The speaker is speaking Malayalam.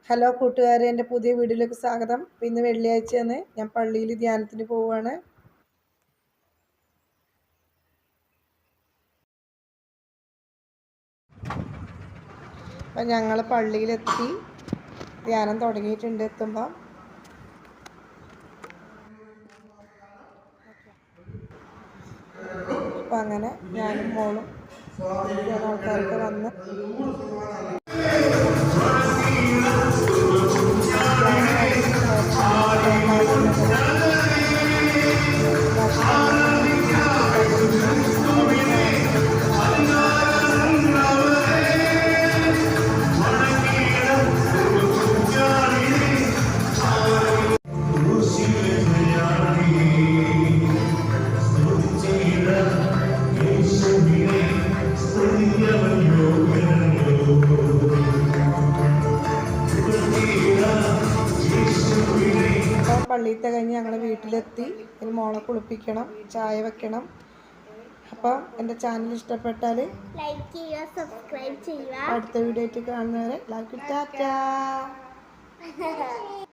ഹലോ കൂട്ടുകാരെ, എൻ്റെ പുതിയ വീഡിയോയിലേക്ക് സ്വാഗതം. ഇന്ന് വെള്ളിയാഴ്ചയാണ്, ഞാൻ പള്ളിയിൽ ധ്യാനത്തിന് പോവുകയാണ്. അപ്പം ഞങ്ങൾ പള്ളിയിലെത്തി, ധ്യാനം തുടങ്ങിയിട്ടുണ്ട്. എത്തുമ്പോൾ അപ്പം അങ്ങനെ ഞാനും മോളും ആൾക്കാരൊക്കെ വന്ന് പള്ളിയിലത്തെ കഴിഞ്ഞ് ഞങ്ങൾ വീട്ടിലെത്തി. ഇനി മോളെ കുളിപ്പിക്കണം, ചായ വെക്കണം. അപ്പം എൻ്റെ ചാനൽ ഇഷ്ടപ്പെട്ടാൽ ലൈക്ക് ചെയ്യുക, സബ്സ്ക്രൈബ് ചെയ്യുക. അടുത്ത വീഡിയോ ആയിട്ട് കാണുന്നവരെ ലൈക്ക് ടാറ്റാ.